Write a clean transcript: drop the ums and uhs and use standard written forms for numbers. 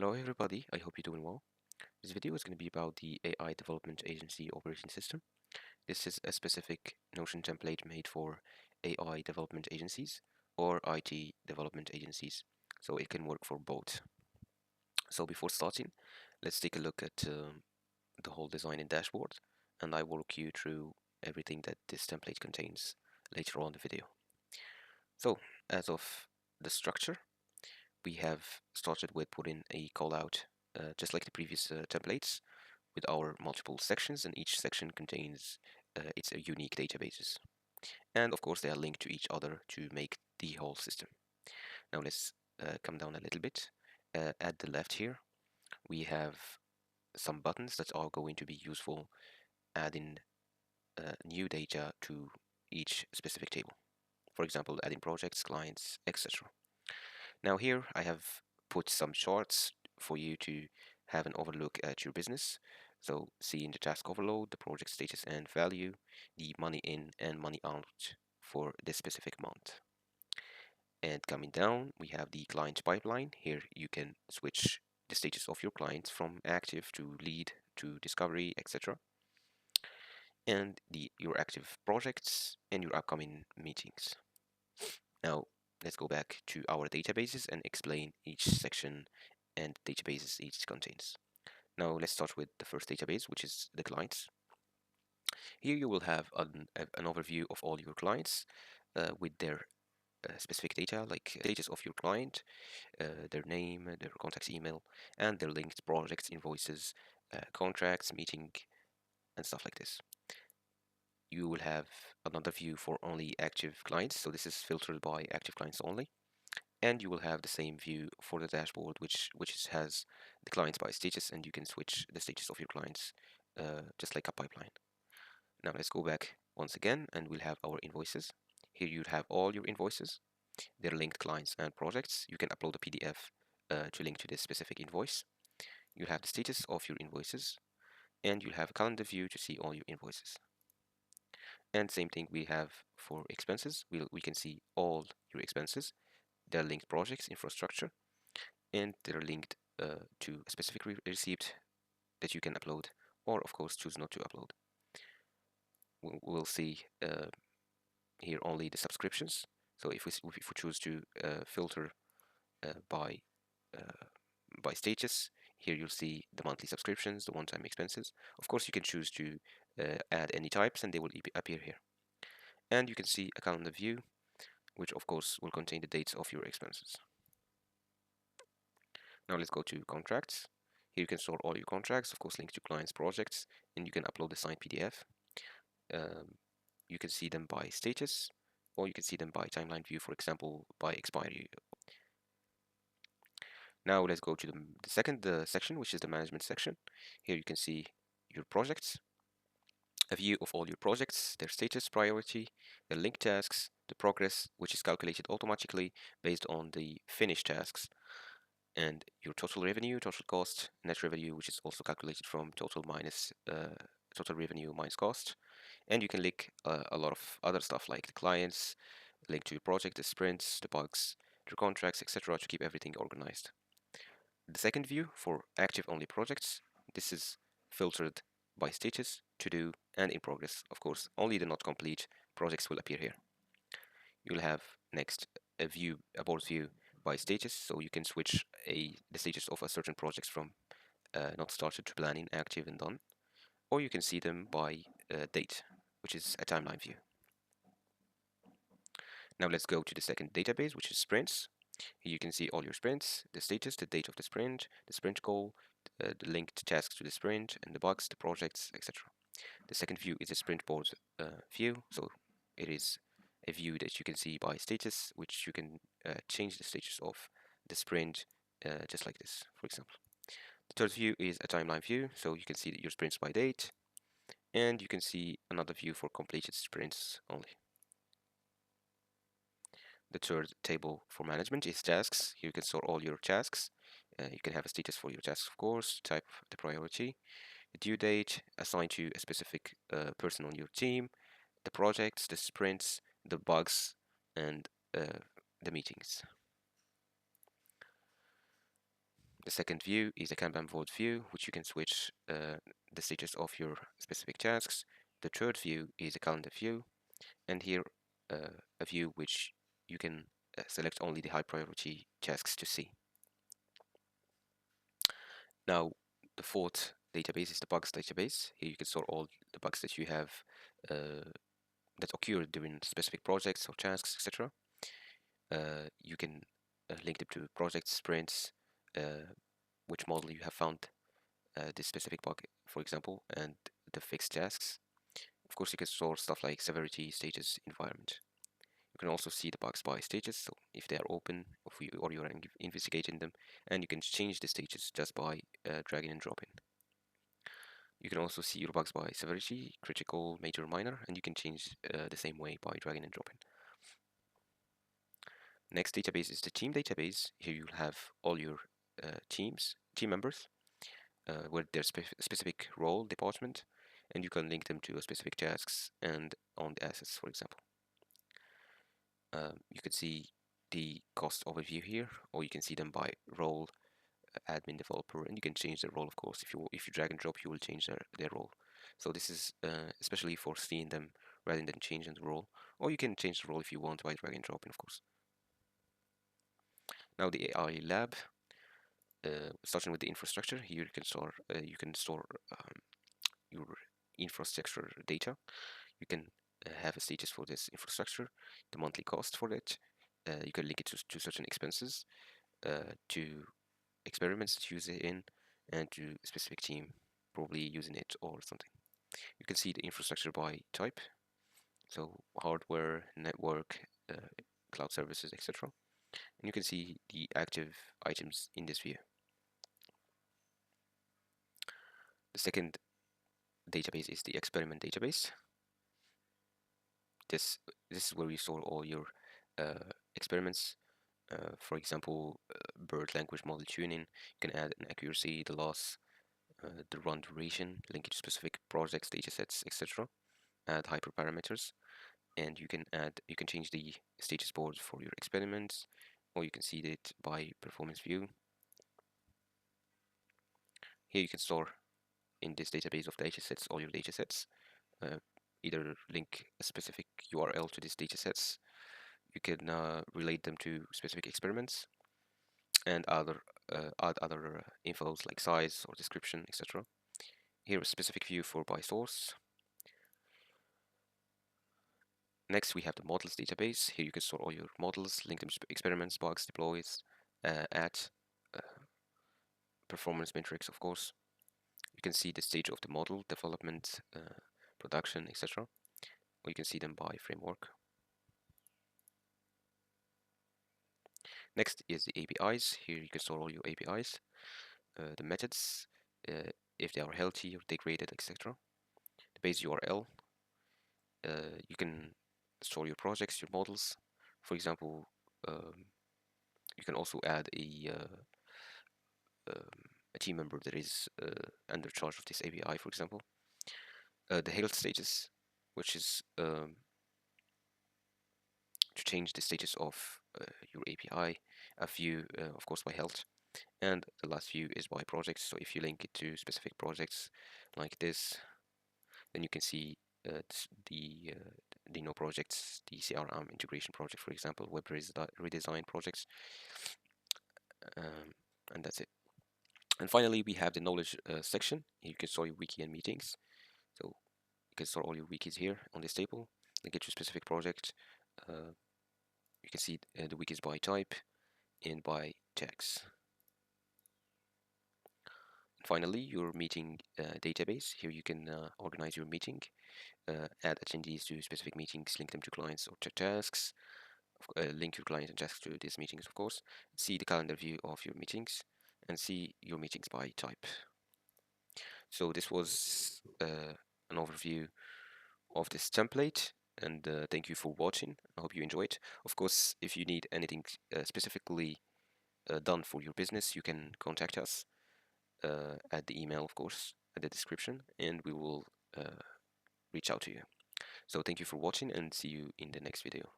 Hello everybody, I hope you're doing well. This video is going to be about the AI Development Agency Operating System. This is a specific Notion template made for AI development agencies or IT development agencies, so it can work for both. So before starting, let's take a look at the whole design and dashboard, and I will walk you through everything that this template contains later on in the video. So, as of the structure, we have started with putting a call out just like the previous templates with our multiple sections, and each section contains its unique databases. And of course, they are linked to each other to make the whole system. Now let's come down a little bit. At the left here, we have some buttons that are going to be useful adding new data to each specific table. For example, adding projects, clients, etc. Now here I have put some charts for you to have an overlook at your business. So seeing the task overload, the project status and value, the money in and money out for this specific month. And coming down, we have the client pipeline. Here you can switch the status of your clients from active to lead to discovery, etc. And your active projects and your upcoming meetings. Now, let's go back to our databases and explain each section and databases each contains. Now, let's start with the first database, which is the clients. Here you will have an overview of all your clients with their specific data, like status of your client, their name, their contact email, and their linked projects, invoices, contracts, meeting, and stuff like this. You will have another view for only active clients, so this is filtered by active clients only. And you will have the same view for the dashboard, which has the clients by status, and you can switch the status of your clients just like a pipeline. Now let's go back once again, and we'll have our invoices. Here you have all your invoices, their linked clients and projects. You can upload a PDF to link to this specific invoice. You have the status of your invoices, and you'll have a calendar view to see all your invoices. And same thing we have for expenses. We can see all your expenses, their linked projects, infrastructure, and they're linked to a specific receipt that you can upload, or of course choose not to upload. We'll see here only the subscriptions. So if we choose to filter by status, here you'll see the monthly subscriptions, the one-time expenses. Of course, you can choose to add any types, and they will appear here. And you can see a calendar view, which of course will contain the dates of your expenses. Now let's go to contracts. Here you can store all your contracts, of course linked to clients' projects, and you can upload the signed PDF. You can see them by status, or you can see them by timeline view, for example, by expiry. Now let's go to the second section, which is the management section. Here you can see your projects, a view of all your projects, their status, priority, the linked tasks, the progress, which is calculated automatically based on the finished tasks, and your total revenue, total cost, net revenue, which is also calculated from total minus total revenue minus cost. And you can link a lot of other stuff like the clients, link to your project, the sprints, the bugs, the contracts, etc. to keep everything organized. The second view for active only projects, this is filtered by status, to do, and in progress. Of course, only the not complete projects will appear here. You'll have next a board view by status, so you can switch the status of a certain projects from not started to planning, active, and done, or you can see them by date, which is a timeline view. Now let's go to the second database, which is sprints. Here you can see all your sprints, the status, the date of the sprint goal, the linked tasks to the sprint, and the bugs, the projects, etc. The second view is a sprint board view, so it is a view that you can see by status, which you can change the status of the sprint just like this, for example. The third view is a timeline view, so you can see your sprints by date, and you can see another view for completed sprints only. The third table for management is tasks. Here you can store all your tasks. You can have a status for your tasks, of course, type the priority, the due date assigned to a specific person on your team, the projects, the sprints, the bugs, and the meetings. The second view is a Kanban board view, which you can switch the status of your specific tasks. The third view is a calendar view, and here a view which you can select only the high priority tasks to see. Now, the fourth database is the bugs database. Here you can store all the bugs that you have that occurred during specific projects or tasks, etc. You can link them to projects, sprints, which model you have found this specific bug, for example, and the fixed tasks. Of course, you can store stuff like severity, status, environment. You can also see the bugs by status, so if they are open or you are investigating them, and you can change the status just by dragging and dropping. You can also see your bugs by severity, critical, major, minor, and you can change the same way by dragging and dropping. Next database is the team database. Here you'll have all your team members with their specific role, department, and you can link them to specific tasks and on the assets, for example. You can see the cost overview here, or you can see them by role, admin, developer, and you can change their role, of course. If you drag and drop, you will change their role. So this is especially for seeing them rather than changing the role, or you can change the role if you want by drag and dropping, of course. Now the AI lab, starting with the infrastructure. Here you can store your infrastructure data. You can have a status for this infrastructure, the monthly cost for it. You can link it to certain expenses, to experiments that use it in, and to a specific team probably using it or something. You can see the infrastructure by type, so hardware, network, cloud services, etc. And you can see the active items in this view. The second database is the experiment database. This is where you store all your experiments. For example, bird language model tuning. You can add an accuracy, the loss, the run duration, link it to specific projects, datasets, etc. Add hyperparameters, and you can change the status board for your experiments, or you can see it by performance view. Here you can store in this database of datasets all your datasets. Either link a specific URL to these datasets. You can relate them to specific experiments and add other infos like size or description, etc. Here a specific view for by source. Next we have the models database. Here you can store all your models, link them to experiments, bugs, deploys, add performance metrics, of course. You can see the stage of the model, development, production, etc. Or you can see them by framework. Next is the APIs. Here you can store all your APIs, the methods, if they are healthy or degraded, etc. The base URL. You can store your projects, your models. For example, you can also add a team member that is under charge of this API, for example. The health status, which is to change the status of your API, a view, of course, by health, and the last view is by projects. So if you link it to specific projects like this, then you can see the no projects, the CRM integration project, for example, web redesign projects, and that's it. And finally, we have the knowledge section. You can store your wiki and meetings. So you can store all your wikis here on this table. Link it to a specific project. You can see the wikis by type and by tags. Finally, your meeting database. Here you can organize your meeting, add attendees to specific meetings, link them to clients or to tasks, link your clients and tasks to these meetings, of course. See the calendar view of your meetings and see your meetings by type. So this was an overview of this template, and thank you for watching. I hope you enjoyed. Of course, if you need anything specifically done for your business, you can contact us at the email, of course, at the description, and we will reach out to you. So thank you for watching and see you in the next video.